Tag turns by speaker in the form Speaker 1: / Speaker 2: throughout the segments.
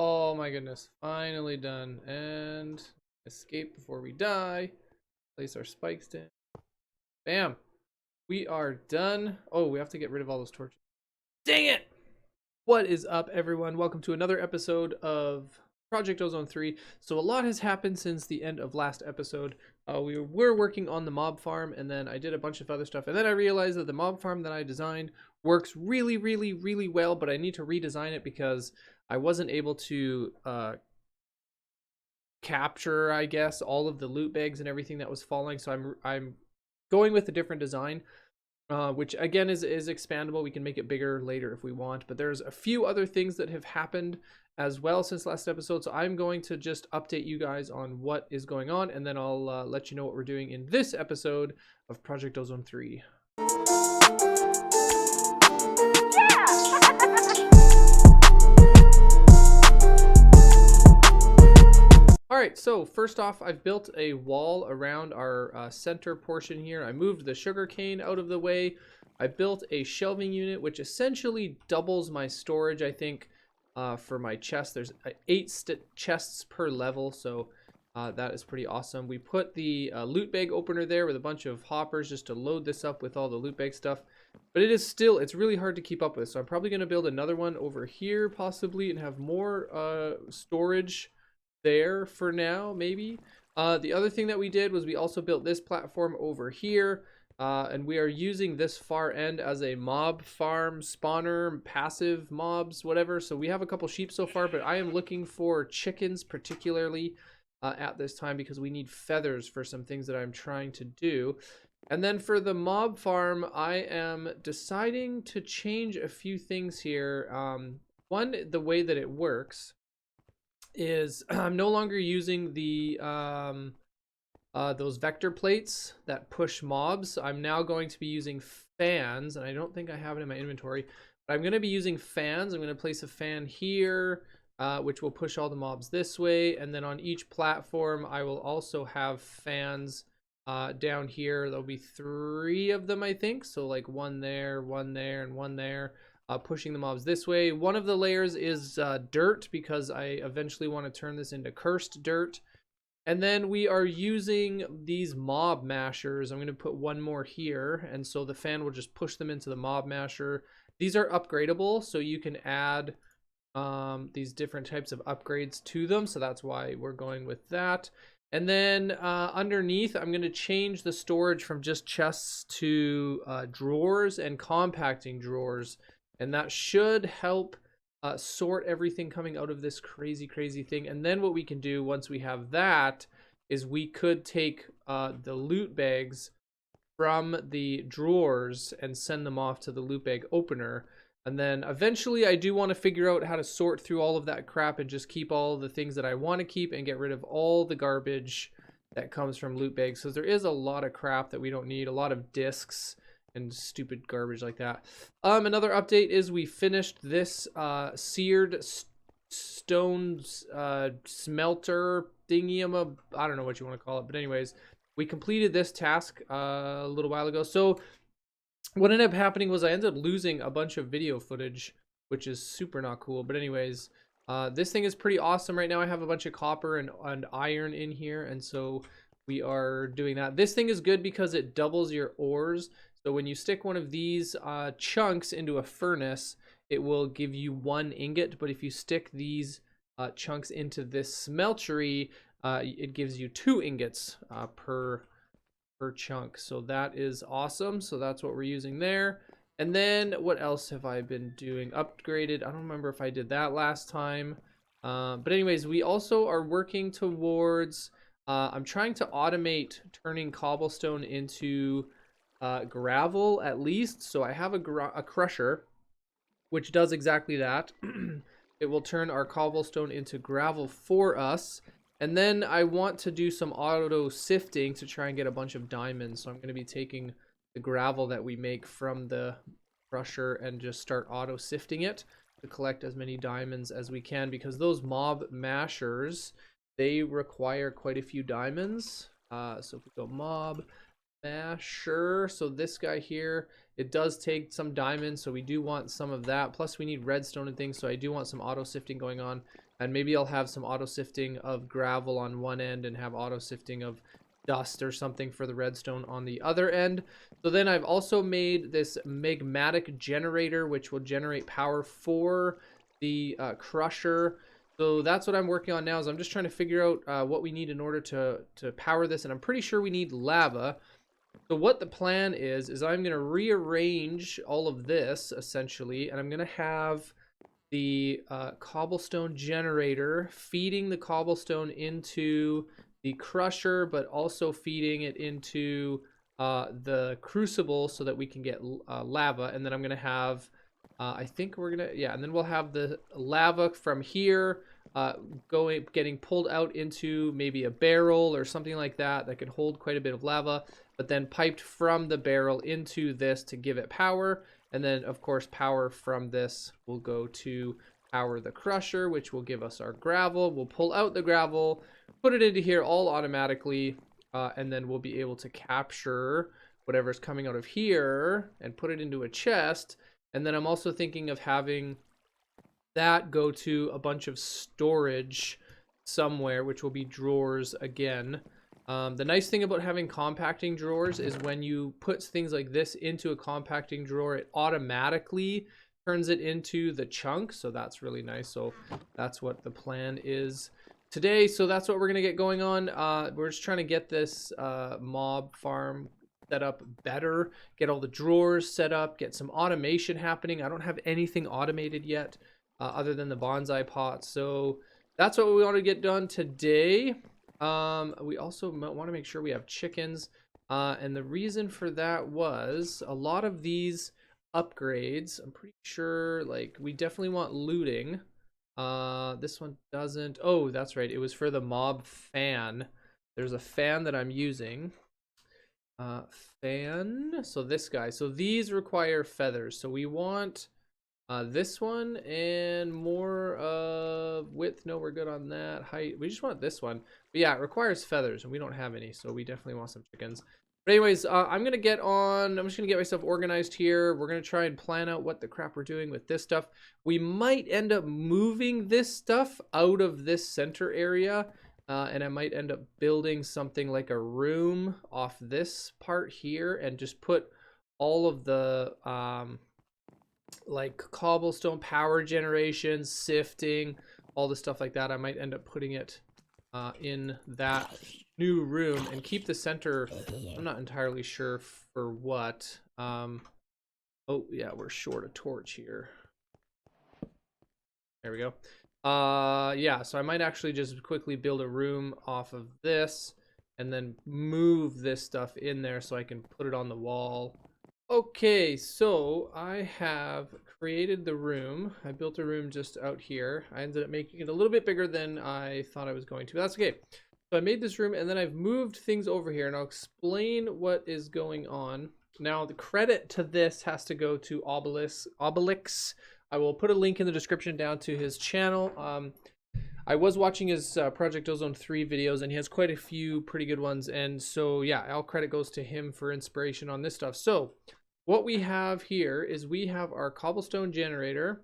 Speaker 1: Oh my goodness. Finally done. And escape before we die. Place our spikes down. Bam. We are done. Oh, we have to get rid of all those torches. Dang it! What is up, everyone? Welcome to another episode of Project Ozone 3. So a lot has happened since the end of last episode. We were working on the mob farm, and then I did a bunch of other stuff. And then I realized that the mob farm that I designed works really well, but I need to redesign it because I wasn't able to capture, I guess, all of the loot bags and everything that was falling. So I'm going with a different design. Which again is expandable. We can make it bigger later if we want, but there's a few other things that have happened as well since last episode, so I'm going to just update you guys on what is going on, and then I'll let you know what we're doing in this episode of Project Ozone 3. Alright, so first off, I've built a wall around our center portion here. I moved the sugar cane out of the way. I built a shelving unit, which essentially doubles my storage, I think, for my chest. There's 8 chests per level, so that is pretty awesome. We put the loot bag opener there with a bunch of hoppers just to load this up with all the loot bag stuff. But it's really hard to keep up with, so I'm probably going to build another one over here, possibly, and have more storage there for now, maybe. The other thing that we did was we also built this platform over here, and we are using this far end as a mob farm spawner, passive mobs, whatever. So we have a couple sheep so far, but I am looking for chickens particularly at this time because we need feathers for some things that I'm trying to do. And then for the mob farm, I am deciding to change a few things here. One, the way that it works is I'm no longer using the those vector plates that push mobs. I'm now going to be using fans, and I don't think I have it in my inventory, but I'm going to be using fans. I'm going to place a fan here, which will push all the mobs this way, and then on each platform I will also have fans down here. There'll be 3 of them, I think, so like one there, and one there. Pushing the mobs this way. One of the layers is dirt because I eventually want to turn this into cursed dirt. And then we are using these mob mashers. I'm going to put one more here, and so the fan will just push them into the mob masher. These are upgradable, so you can add these different types of upgrades to them, so that's why we're going with that. And then underneath, I'm going to change the storage from just chests to drawers and compacting drawers. And that should help sort everything coming out of this crazy thing. And then what we can do once we have that is we could take the loot bags from the drawers and send them off to the loot bag opener. And then eventually I do want to figure out how to sort through all of that crap and just keep all the things that I want to keep and get rid of all the garbage that comes from loot bags. So there is a lot of crap that we don't need, a lot of discs and stupid garbage like that. Another update is we finished this seared stones smelter thingy. I don't know what you want to call it, but anyways, we completed this task a little while ago. So what ended up happening was I ended up losing a bunch of video footage, which is super not cool. But anyways, this thing is pretty awesome right now. I have a bunch of copper and iron in here, and so we are doing that. This thing is good because it doubles your ores. So when you stick one of these chunks into a furnace, it will give you 1 ingot. But if you stick these chunks into this smeltery, it gives you 2 ingots per chunk. So that is awesome. So that's what we're using there. And then what else have I been doing? Upgraded. I don't remember if I did that last time. But anyways, we also are working towards... I'm trying to automate turning cobblestone into gravel at least. So I have a crusher which does exactly that. It will turn our cobblestone into gravel for us. And then I want to do some auto sifting to try and get a bunch of diamonds. So I'm going to be taking the gravel that we make from the crusher and just start auto sifting it to collect as many diamonds as we can, because those mob mashers, they require quite a few diamonds. So if we go mob Smasher. So this guy here, it does take some diamonds, so we do want some of that. Plus we need redstone and things, so I do want some auto sifting going on. And maybe I'll have some auto sifting of gravel on one end and have auto sifting of dust or something for the redstone on the other end. So then I've also made this Magmatic Generator, which will generate power for the crusher. So that's what I'm working on now, is I'm just trying to figure out what we need in order to power this, and I'm pretty sure we need lava. So what the plan is I'm going to rearrange all of this, essentially, and I'm going to have the cobblestone generator feeding the cobblestone into the crusher, but also feeding it into the crucible so that we can get lava. And then I'm going to have, I think we're going to, yeah, and then we'll have the lava from here getting pulled out into maybe a barrel or something like that that could hold quite a bit of lava, but then piped from the barrel into this to give it power. And then, of course, power from this will go to power the crusher, which will give us our gravel. We'll pull out the gravel, put it into here all automatically, and then we'll be able to capture whatever's coming out of here and put it into a chest. And then I'm also thinking of having that go to a bunch of storage somewhere, which will be drawers again. The nice thing about having compacting drawers is when you put things like this into a compacting drawer, it automatically turns it into the chunk. So that's really nice. So that's what the plan is today. So that's what we're going to get going on. We're just trying to get this mob farm set up better, get all the drawers set up, get some automation happening. I don't have anything automated yet other than the bonsai pots. So that's what we want to get done today. We also want to make sure we have chickens, and the reason for that was a lot of these upgrades, I'm pretty sure, like, we definitely want looting. This one doesn't. Oh, that's right, it was for the mob fan. There's a fan that I'm using. Fan, so this guy, so these require feathers, so we want this one and more width. No, we're good on that. Height, we just want this one. But yeah, it requires feathers and we don't have any, so we definitely want some chickens. But anyways, I'm just gonna get myself organized here. We're gonna try and plan out what the crap we're doing with this stuff. We might end up moving this stuff out of this center area, and I might end up building something like a room off this part here and just put all of the like cobblestone power generation, sifting, all the stuff like that. I might end up putting it in that new room and keep the center. I'm not entirely sure for what. Oh yeah, we're short a torch here. There we go. Yeah, so I might actually just quickly build a room off of this and then move this stuff in there so I can put it on the wall. Okay, so I have created the room. I built a room just out here. I ended up making it a little bit bigger than I thought I was going to, but that's okay. So I made this room and then I've moved things over here, and I'll explain what is going on. Now, the credit to this has to go to Obelix. I will put a link in the description down to his channel. I was watching his Project Ozone 3 videos, and he has quite a few pretty good ones. And so, yeah, all credit goes to him for inspiration on this stuff. So what we have here is we have our cobblestone generator.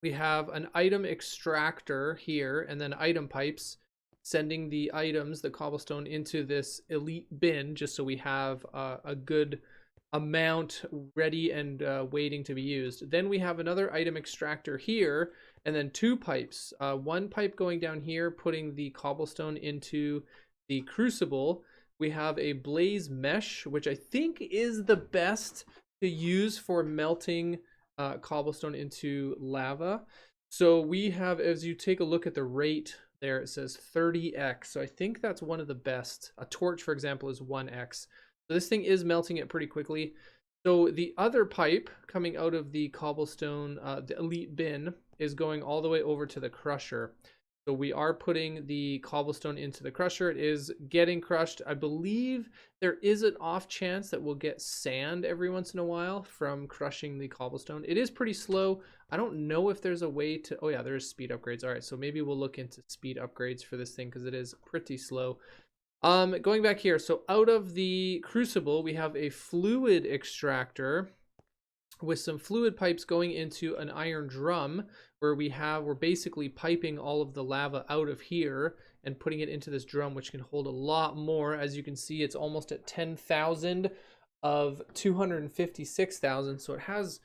Speaker 1: We have an item extractor here, and then item pipes sending the items, the cobblestone, into this elite bin, just so we have a good amount ready and waiting to be used. Then we have another item extractor here, and then two pipes. One pipe going down here, putting the cobblestone into the crucible. We have a blaze mesh, which I think is the best to use for melting cobblestone into lava. So we have, as you take a look at the rate there, it says 30x. So I think that's one of the best. A torch, for example, is 1x. So this thing is melting it pretty quickly. So the other pipe coming out of the cobblestone, the elite bin, is going all the way over to the crusher. So we are putting the cobblestone into the crusher. It is getting crushed. I believe there is an off chance that we'll get sand every once in a while from crushing the cobblestone. It is pretty slow. I don't know if there's a way to, oh yeah, there's speed upgrades. All right, so maybe we'll look into speed upgrades for this thing because it is pretty slow. Going back here, so out of the crucible, we have a fluid extractor with some fluid pipes going into an iron drum where we're basically piping all of the lava out of here and putting it into this drum, which can hold a lot more. As you can see, it's almost at 10,000 of 256,000, so it has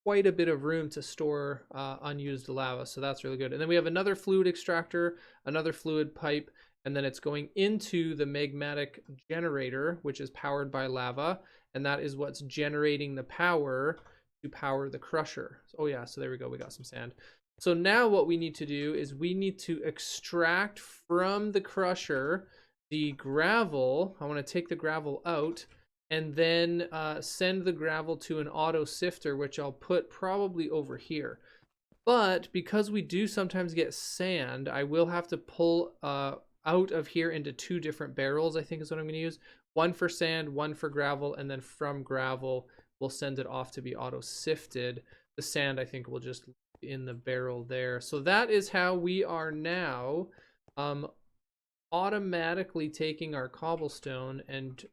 Speaker 1: quite a bit of room to store unused lava, so that's really good. And then we have another fluid extractor, another fluid pipe, and then it's going into the Magmatic Generator, which is powered by lava, and that is what's generating the power to power the crusher. Oh yeah, so there we go, we got some sand. So now what we need to do is we need to extract from the crusher the gravel. I want to take the gravel out and then send the gravel to an Auto Sifter, which I'll put probably over here. But because we do sometimes get sand, I will have to pull out of here into 2 different barrels, I think is what I'm going to use. One for sand, one for gravel, and then from gravel, we'll send it off to be auto sifted. The sand, I think, will just in the barrel there. So that is how we are now automatically taking our cobblestone and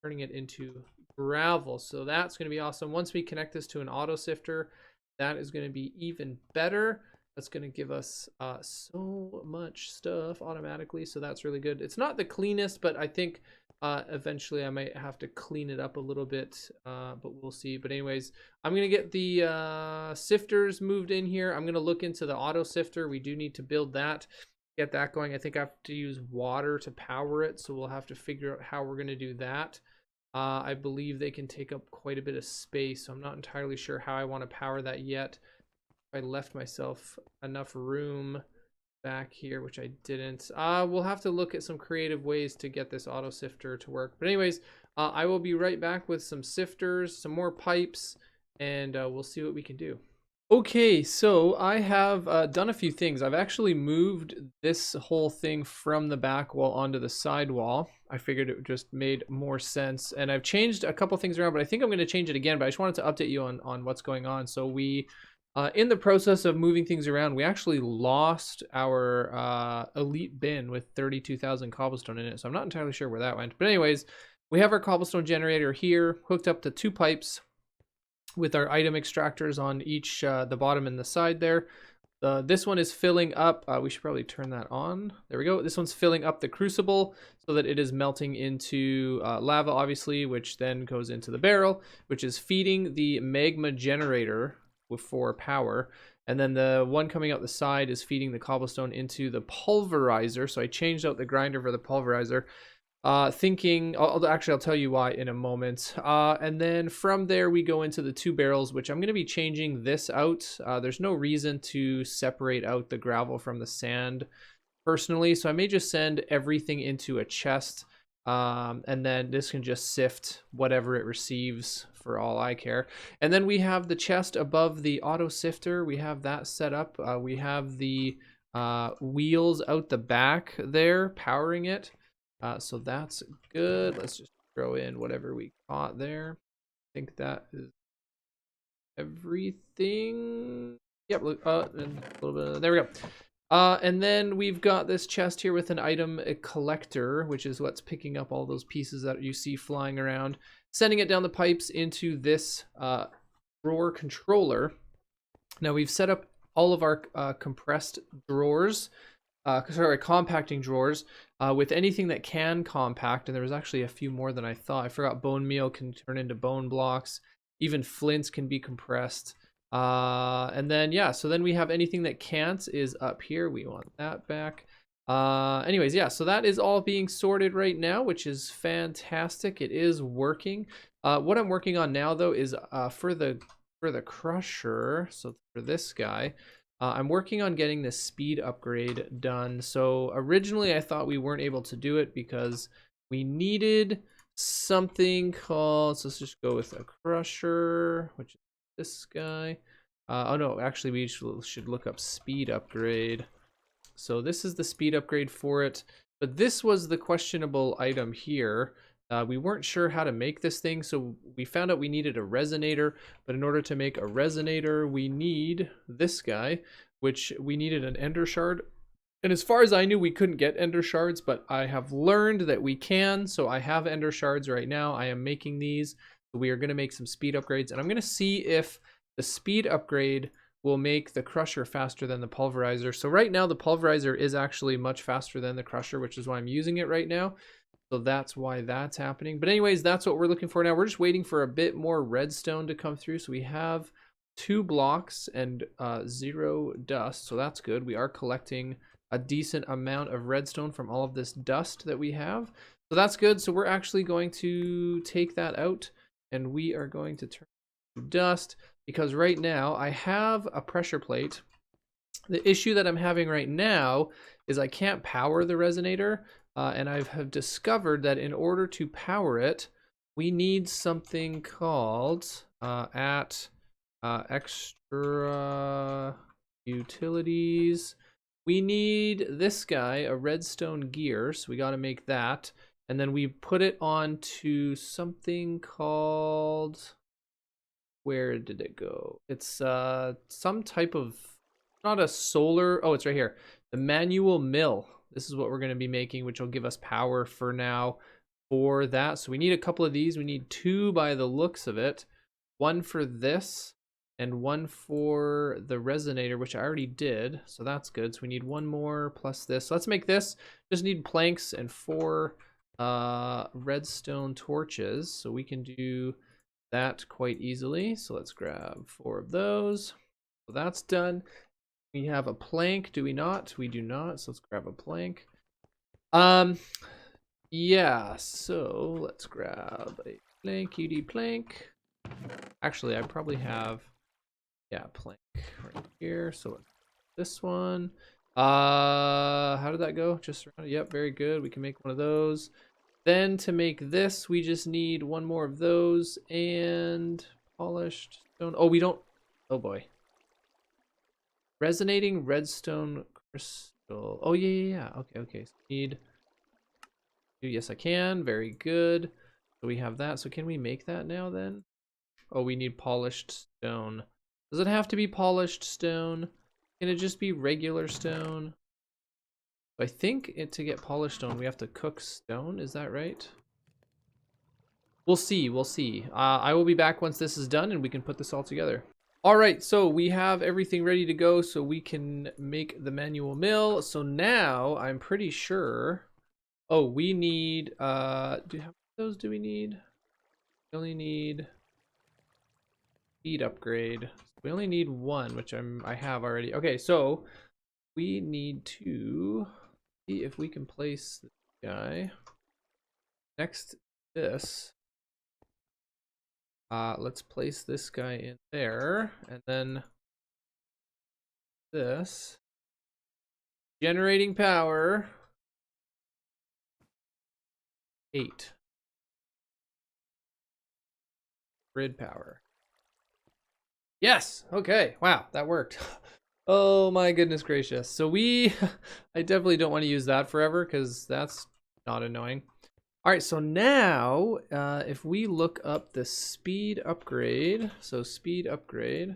Speaker 1: turning it into gravel. So that's going to be awesome. Once we connect this to an auto sifter, that is going to be even better. That's going to give us so much stuff automatically, so that's really good. It's not the cleanest, but I think eventually I might have to clean it up a little bit, but we'll see. But anyways, I'm going to get the sifters moved in here. I'm going to look into the auto sifter. We do need to build that, get that going. I think I have to use water to power it, so we'll have to figure out how we're going to do that. I believe they can take up quite a bit of space, so I'm not entirely sure how I want to power that yet. I left myself enough room back here, which I didn't. We'll have to look at some creative ways to get this auto sifter to work. But anyways, I will be right back with some sifters, some more pipes, and we'll see what we can do. Okay, so I have done a few things. I've actually moved this whole thing from the back wall onto the side wall. I figured it just made more sense. And I've changed a couple things around, but I think I'm going to change it again. But I just wanted to update you on what's going on. So we... in the process of moving things around, we actually lost our elite bin with 32,000 cobblestone in it. So I'm not entirely sure where that went. But anyways, we have our cobblestone generator here hooked up to 2 pipes with our item extractors on each, the bottom and the side there. This one is filling up. We should probably turn that on. There we go. This one's filling up the crucible so that it is melting into lava, obviously, which then goes into the barrel, which is feeding the magma generator for power. And then the one coming out the side is feeding the cobblestone into the pulverizer. So I changed out the grinder for the pulverizer, thinking I'll tell you why in a moment. And then from there we go into the 2 barrels, which I'm going to be changing this out. There's no reason to separate out the gravel from the sand personally, so I may just send everything into a chest, and then this can just sift whatever it receives for all I care. And then we have the chest above the auto sifter. We have that set up. We have the wheels out the back there powering it. So that's good. Let's just throw in whatever we caught there. I think that is everything. Yep, and a little bit of, there we go. And then we've got this chest here with an item collector, which is what's picking up all those pieces that you see flying around, sending it down the pipes into this drawer controller. Now we've set up all of our compressed drawers, compacting drawers, with anything that can compact, and there was actually a few more than I thought. I forgot bone meal can turn into bone blocks. Even flints can be compressed. And then, yeah, so then we have anything that can't is up here. We want that back. Anyways, yeah, so that is all being sorted right now, which is fantastic. It is working. What I'm working on now, though, is for the crusher, so for this guy, I'm working on getting this speed upgrade done. So originally I thought we weren't able to do it because we needed something called, so let's just go with a crusher, which is this guy. Oh no, actually we should look up speed upgrade. So this is the speed upgrade for it, but this was the questionable item here. We weren't sure how to make this thing, so we found out we needed a resonator, but in order to make a resonator we need this guy, which we needed an ender shard. And as far as I knew, we couldn't get ender shards, but I have learned that we can. So I have ender shards right now. I am making these. We are going to make some speed upgrades, and I'm going to see if the speed upgrade will make the crusher faster than the pulverizer. So right now the pulverizer is actually much faster than the crusher, which is why I'm using it right now. So that's why that's happening. But anyways, that's what we're looking for now. We're just waiting for a bit more redstone to come through. So we have 2 blocks and 0 dust. So that's good. We are collecting a decent amount of redstone from all of this dust that we have. So that's good. So we're actually going to take that out, and we are going to turn it to dust, because right now I have a pressure plate. The issue that I'm having right now is I can't power the resonator, and I have discovered that in order to power it, we need something called extra utilities. We need this guy, a redstone gear, so we got to make that, and then we put it onto something called, where did it go? It's some type of, not a solar, oh, it's right here, the manual mill. This is what we're going to be making, which will give us power for now for that. So we need a couple of these. We need 2 by the looks of it, 1 for this and 1 for the resonator, which I already did, so that's good. So we need 1 more plus this. So let's make this. Just need planks and 4 redstone torches, so we can do that quite easily. So let's grab 4 of those. So that's done. We have a plank, do we not? We do not, so let's grab a plank. Yeah, so let's grab a planky plank. Actually, I probably have, yeah, plank right here. So this one, how did that go? Just around, yep, very good. We can make one of those. Then to make this, we just need 1 more of those and polished stone. Oh, we don't, oh boy. Resonating redstone crystal. Oh yeah. Okay. So need, yes I can, very good. So we have that. So can we make that now then? Oh, we need polished stone. Does it have to be polished stone? Can it just be regular stone? I think to get polished stone, we have to cook stone. Is that right? We'll see. I will be back once this is done and we can put this all together. All right, so we have everything ready to go so we can make the manual mill. So now I'm pretty sure, oh, we need, how many of those do we need? We only need speed upgrade. We only need 1, which I have already. Okay, so we need to see if we can place this guy next to this. Let's place this guy in there, and then this. Generating power. 8. Grid power. Yes! Okay, wow, that worked. Oh my goodness gracious. So I definitely don't want to use that forever, because that's not annoying. All right, so now if we look up the speed upgrade, so speed upgrade,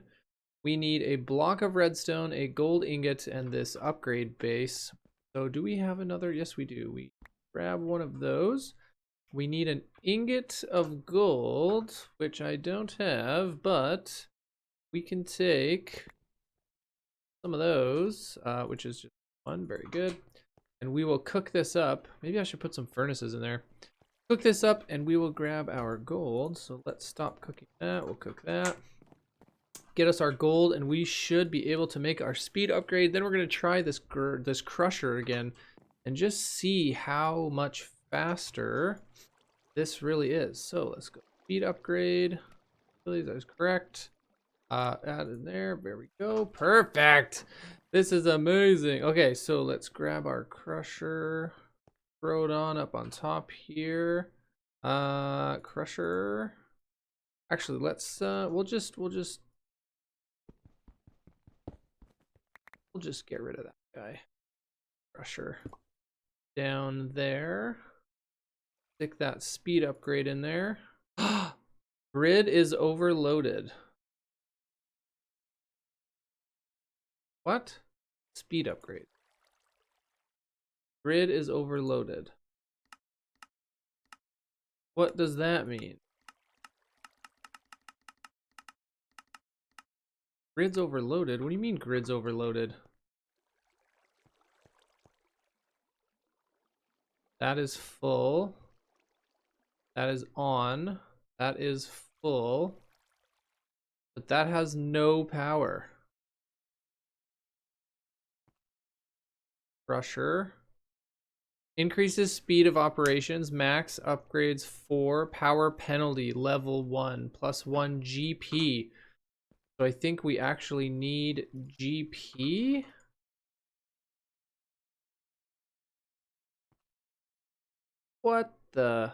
Speaker 1: we need a block of redstone, a gold ingot, and this upgrade base. So do we have another? Yes, we do. We grab 1 of those. We need an ingot of gold, which I don't have, but we can take some of those, which is just 1. Very good. And we will cook this up. Maybe I should put some furnaces in there. Cook this up and we will grab our gold. So let's stop cooking that. We'll cook that. Get us our gold and we should be able to make our speed upgrade. Then we're going to try this crusher again and just see how much faster this really is. So let's go speed upgrade. That was correct. Add in there. There we go. Perfect. This is amazing. Okay, so let's grab our crusher. Throw it up on top here. Crusher. Actually, let's we'll just get rid of that guy. Crusher down there. Stick that speed upgrade in there. Grid is overloaded. What? Speed upgrade. Grid is overloaded. What does that mean? Grid's overloaded? What do you mean grid's overloaded? That is full. That is on. That is full. But that has no power. Crusher. Increases speed of operations. Max upgrades 4. Power penalty level 1. Plus 1 GP. So I think we actually need GP. What the?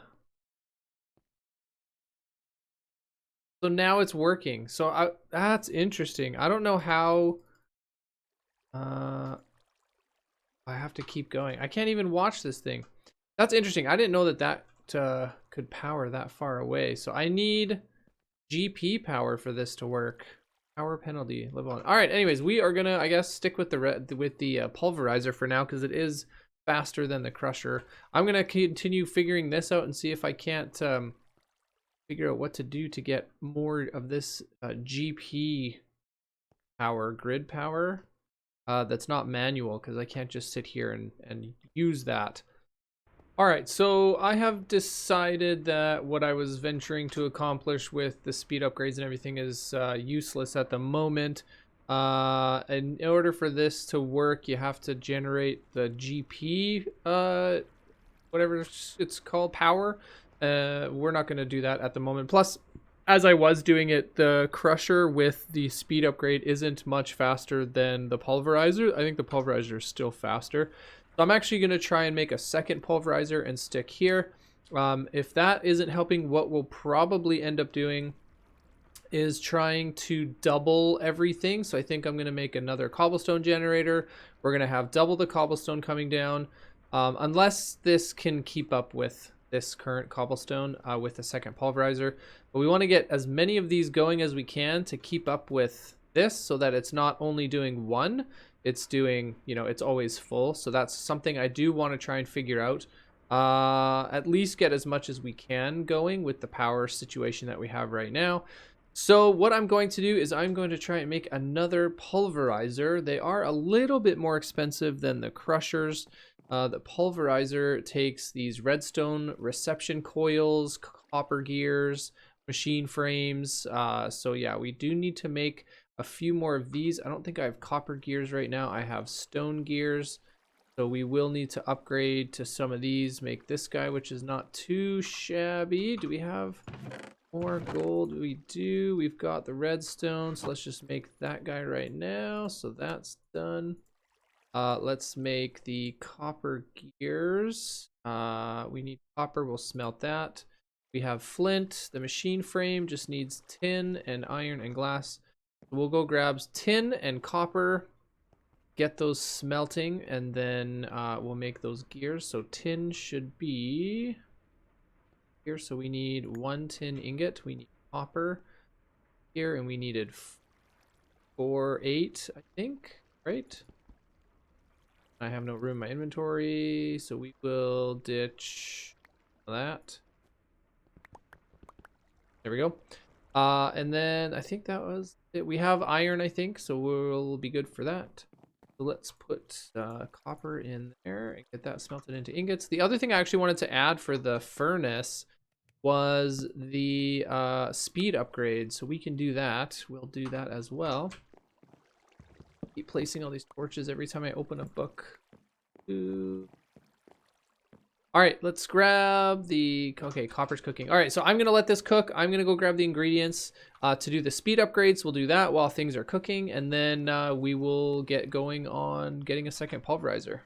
Speaker 1: So now it's working. So that's interesting. I don't know how. I have to keep going. I can't even watch this thing. That's interesting. I didn't know that that could power that far away. So I need GP power for this to work. Power penalty level 1. All right. Anyways, we are gonna, I guess, stick with the pulverizer for now because it is faster than the crusher. I'm gonna continue figuring this out and see if I can't figure out what to do to get more of this GP power, grid power. That's not manual because I can't just sit here and use that. All right, so I have decided that what I was venturing to accomplish with the speed upgrades and everything is useless at the moment. And in order for this to work, you have to generate the GP, whatever it's called, power. We're not going to do that at the moment. Plus, as I was doing it, the crusher with the speed upgrade isn't much faster than the pulverizer. I think the pulverizer is still faster. So I'm actually going to try and make a second pulverizer and stick here. If that isn't helping, what we'll probably end up doing is trying to double everything. So I think I'm going to make another cobblestone generator. We're going to have double the cobblestone coming down, unless this can keep up with this current cobblestone with a second pulverizer. But we want to get as many of these going as we can to keep up with this so that it's not only doing one, it's doing, you know, it's always full. So that's something I do want to try and figure out. At least get as much as we can going with the power situation that we have right now. So what I'm going to do is I'm going to try and make another pulverizer. They are a little bit more expensive than the crushers. The pulverizer takes these redstone reception coils, copper gears, machine frames. So yeah, we do need to make a few more of these. I don't think I have copper gears right now. I have stone gears. So we will need to upgrade to some of these, make this guy, which is not too shabby. Do we have more gold? We do. We've got the redstone. So let's just make that guy right now. So that's done. Let's make the copper gears. We need copper. We'll smelt that. We have flint. The machine frame just needs tin and iron and glass. We'll go grab tin and copper, get those smelting, and then we'll make those gears. So tin should be here. So we need 1 tin ingot. We need copper here, and we needed 8, I think, right? I have no room in my inventory, so we will ditch that. There we go. And then I think that was it. We have iron, I think, so we'll be good for that. So let's put copper in there and get that smelted into ingots. The other thing I actually wanted to add for the furnace was the speed upgrade, so we can do that. We'll do that as well. Keep placing all these torches every time I open a book. All right, let's grab the, okay, copper's cooking. All right, so I'm gonna let this cook. I'm gonna go grab the ingredients to do the speed upgrades. We'll do that while things are cooking, and then we will get going on getting a second pulverizer.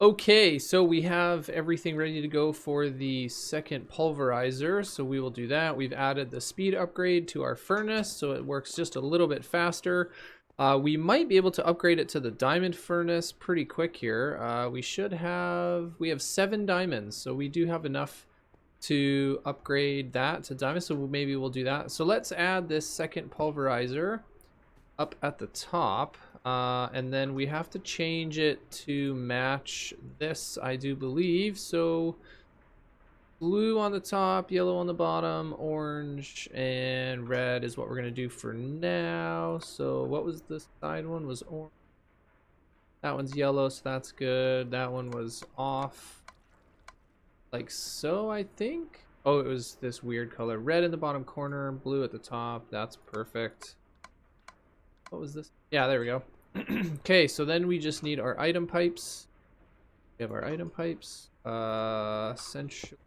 Speaker 1: Okay, so we have everything ready to go for the second pulverizer, so we will do that. We've added the speed upgrade to our furnace, so it works just a little bit faster. We might be able to upgrade it to the diamond furnace pretty quick here. We have 7 diamonds, so we do have enough to upgrade that to diamond, so maybe we'll do that. So let's add this second pulverizer. up at the top. And then we have to change it to match this, I do believe. So blue on the top, yellow on the bottom, orange, and red is what we're going to do for now. So what was the side one? Was orange. That one's yellow, so that's good. That one was off. Like so, I think. Oh, it was this weird color. Red in the bottom corner, blue at the top. That's perfect. What was this? Yeah, there we go. Okay, so then we just need our item pipes. We have our item pipes. Essentially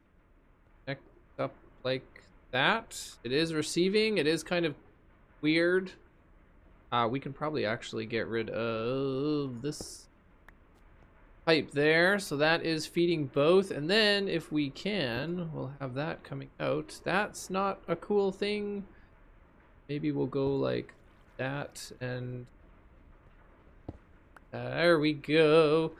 Speaker 1: connect up like that. It is receiving. It is kind of weird. We can probably actually get rid of this pipe there. So that is feeding both. And then if we can, we'll have that coming out. That's not a cool thing. Maybe we'll go like that, and there we go.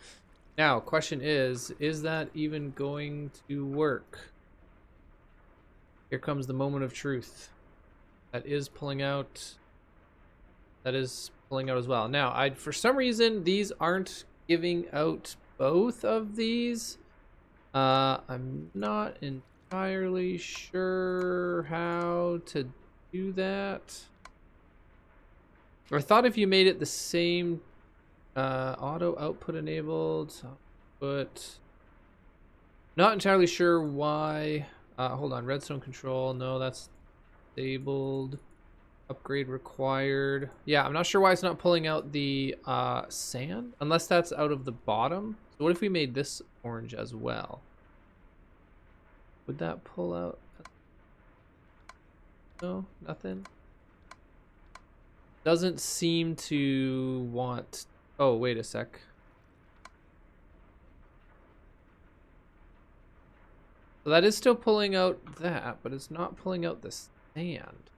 Speaker 1: Now, question is that even going to work? Here comes the moment of truth. That is pulling out. That is pulling out as well. Now, for some reason, these aren't giving out both of these. I'm not entirely sure how to do that. I thought if you made it the same auto output enabled, but not entirely sure why. Hold on, redstone control. No, that's disabled. Upgrade required. Yeah, I'm not sure why it's not pulling out the sand, unless that's out of the bottom. So what if we made this orange as well? Would that pull out? No, nothing. Doesn't seem to want. Oh, wait a sec. So that is still pulling out that, but it's not pulling out the sand.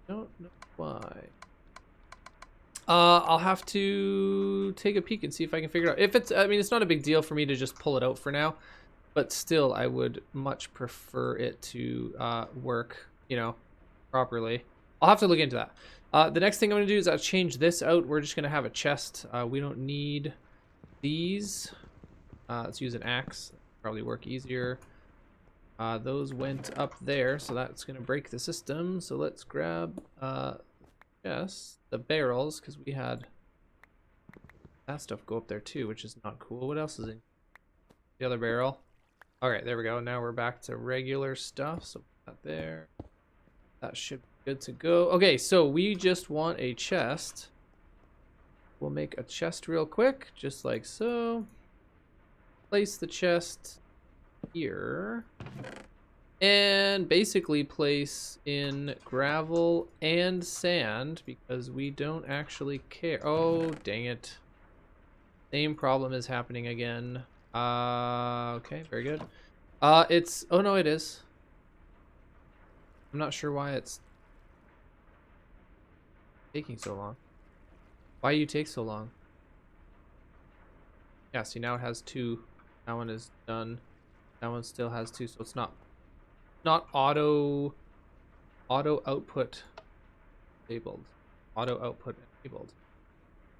Speaker 1: Don't know why. I'll have to take a peek and see if I can figure it out. If it's, I mean, it's not a big deal for me to just pull it out for now, but still, I would much prefer it to work, you know, properly. I'll have to look into that. The next thing I'm going to do is I'll change this out. We're just going to have a chest. We don't need these. Let's use an axe. Probably work easier. Those went up there, so that's going to break the system. So let's grab the barrels, because we had that stuff go up there too, which is not cool. What else is in the other barrel? All right, there we go. Now we're back to regular stuff. So put that there. That should be good to go. Okay, so we just want a chest. We'll make a chest real quick, just like so. Place the chest here. And basically place in gravel and sand, because we don't actually care. Oh, dang it. Same problem is happening again. Okay, very good. It's, oh no, it is. I'm not sure why it's taking so long. Why you take so long? Yeah, see, now it has 2. That one is done. That one still has 2, so it's not auto output enabled. Auto output enabled.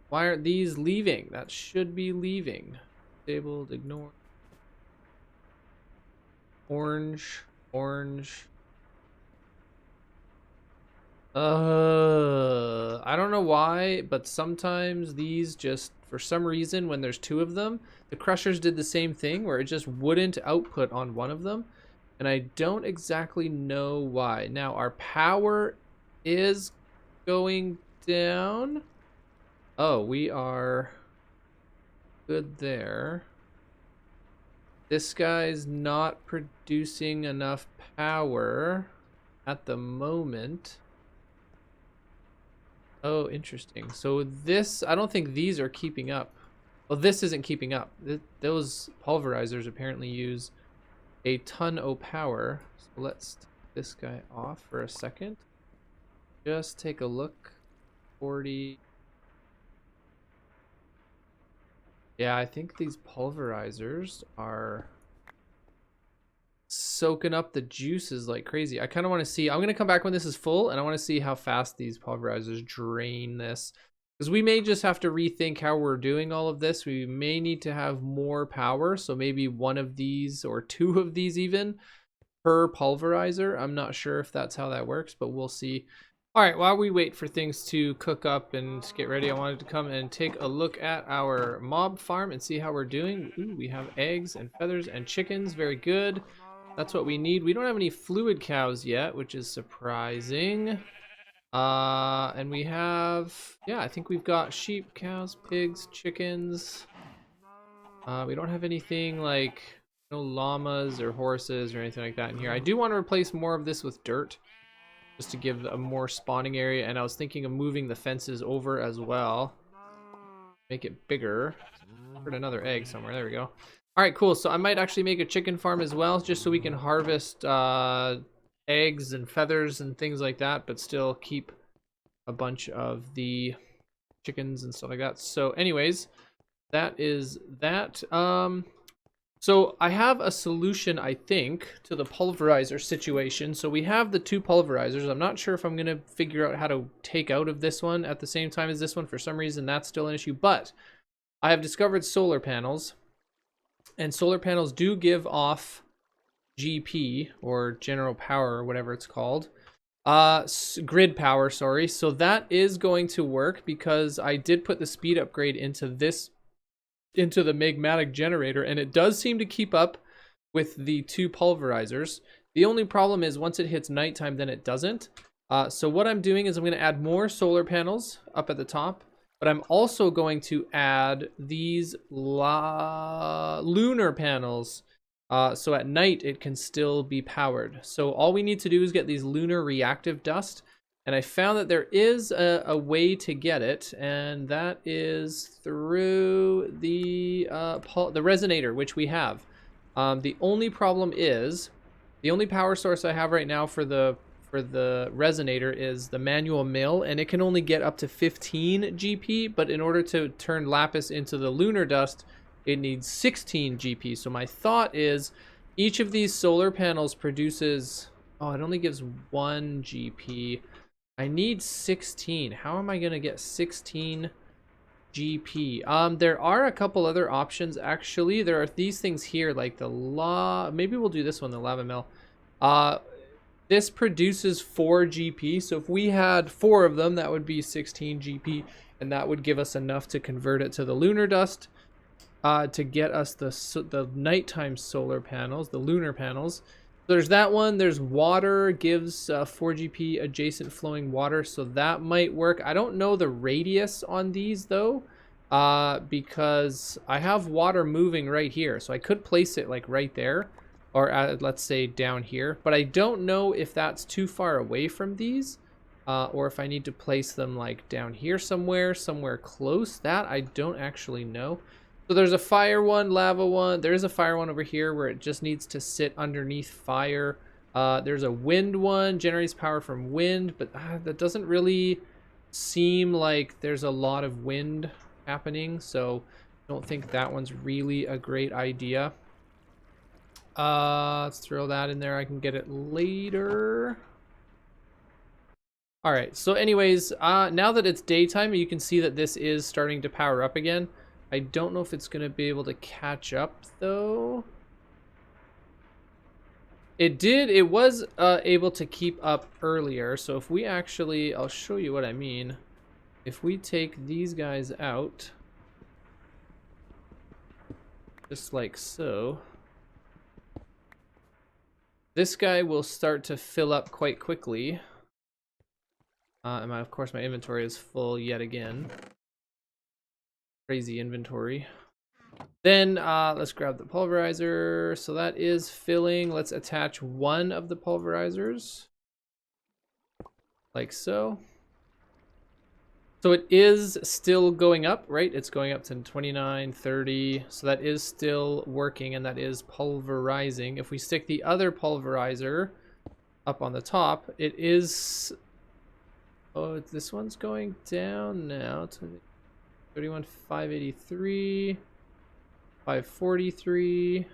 Speaker 1: Why aren't these leaving? That should be leaving. Disabled, ignore. Orange, orange. I don't know why, but sometimes these just, for some reason, when there's 2 of them, the crushers did the same thing where it just wouldn't output on one of them. And I don't exactly know why. Now, our power is going down. Oh, we are good there. This guy's not producing enough power at the moment. Oh, interesting. So this, I don't think these are keeping up. Well, this isn't keeping up. Those pulverizers apparently use a ton of power. So let's take this guy off for a second. Just take a look. 40. Yeah, I think these pulverizers are soaking up the juices like crazy. I kind of want to see, I'm going to come back when this is full, and I want to see how fast these pulverizers drain this. Because we may just have to rethink how we're doing all of this. We may need to have more power. So maybe one of these or two of these even per pulverizer. I'm not sure if that's how that works, but we'll see. All right, while we wait for things to cook up and get ready, I wanted to come and take a look at our mob farm and see how we're doing. Ooh, we have eggs and feathers and chickens. Very good. That's what we need. We don't have any fluid cows yet, which is surprising. And we have, yeah, I think we've got sheep, cows, pigs, chickens. We don't have anything like no llamas or horses or anything like that in here. I do want to replace more of this with dirt just to give a more spawning area. And I was thinking of moving the fences over as well. Make it bigger. Heard another egg somewhere. There we go. All right, cool. So I might actually make a chicken farm as well, just so we can harvest eggs and feathers and things like that, but still keep a bunch of the chickens and stuff like that. So anyways, that is that. So I have a solution, I think, to the pulverizer situation. So we have the two pulverizers. I'm not sure if I'm going to figure out how to take out of this one at the same time as this one. For some reason, that's still an issue. But I have discovered solar panels. And solar panels do give off GP, or general power, or whatever it's called. Grid power, sorry. So that is going to work because I did put the speed upgrade into the Magmatic Generator, and it does seem to keep up with the two pulverizers. The only problem is once it hits nighttime, then it doesn't. So what I'm doing is I'm going to add more solar panels up at the top, but I'm also going to add these lunar panels. So at night it can still be powered. So all we need to do is get these lunar reactive dust. And I found that there is a way to get it, and that is through the Resonator, which we have. The only problem is, the only power source I have right now for the Resonator is the manual mill, and it can only get up to 15 GP, but in order to turn lapis into the lunar dust, it needs 16 GP. So my thought is, each of these solar panels produces, oh, it only gives 1 GP. I need 16. How am I going to get 16 GP? There are a couple other options, actually. There are these things here, like the maybe we'll do this one, the lava mill. This produces 4 GP. So if we had 4 of them, that would be 16 GP. And that would give us enough to convert it to the lunar dust. To get us the nighttime solar panels, the lunar panels. There's that one. There's water, gives 4 GP adjacent flowing water, so that might work. I don't know the radius on these though, because I have water moving right here, so I could place it like right there, or let's say down here, but I don't know if that's too far away from these, or if I need to place them like down here somewhere close. That I don't actually know. So there's a fire one, lava one. There is a fire one over here where it just needs to sit underneath fire. There's a wind one, generates power from wind, but that doesn't really seem like there's a lot of wind happening, so I don't think that one's really a great idea. Let's throw that in there. I can get it later. All right, so anyways, now that it's daytime, you can see that this is starting to power up again. I don't know if it's going to be able to catch up, though. It was able to keep up earlier. So if we actually, I'll show you what I mean. If we take these guys out, just like so, this guy will start to fill up quite quickly. And of course, my inventory is full yet again. Crazy inventory. Then let's grab the pulverizer. So that is filling. Let's attach one of the pulverizers like so. So it is still going up, right? It's going up to 29, 30. So that is still working, and that is pulverizing. If we stick the other pulverizer up on the top, it is, oh, this one's going down now to 31, 583, 543,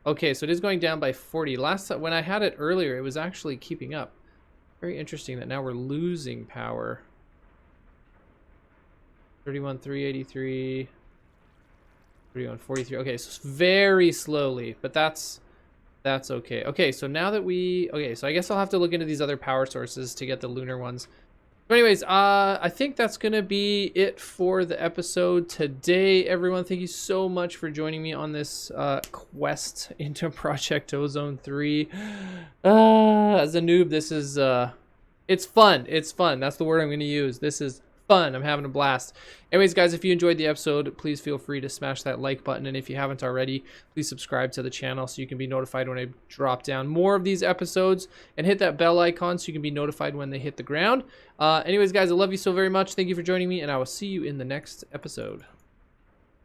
Speaker 1: Okay, so it is going down by 40. Last time, when I had it earlier, it was actually keeping up. Very interesting that now we're losing power. 31,383. 31,43. Okay, so it's very slowly, but that's okay. Okay, so now that okay, so I guess I'll have to look into these other power sources to get the lunar ones. But anyways, I think that's gonna be it for the episode today, everyone. Thank you so much for joining me on this quest into Project Ozone 3. As a noob, this is it's fun. It's fun. That's the word I'm gonna use. This is fun. I'm having a blast. Anyways, guys, if you enjoyed the episode, please feel free to smash that like button, and if you haven't already, please subscribe to the channel so you can be notified when I drop down more of these episodes, and hit that bell icon so you can be notified when they hit the ground. Anyways, guys, I love you so very much. Thank you for joining me, and I will see you in the next episode.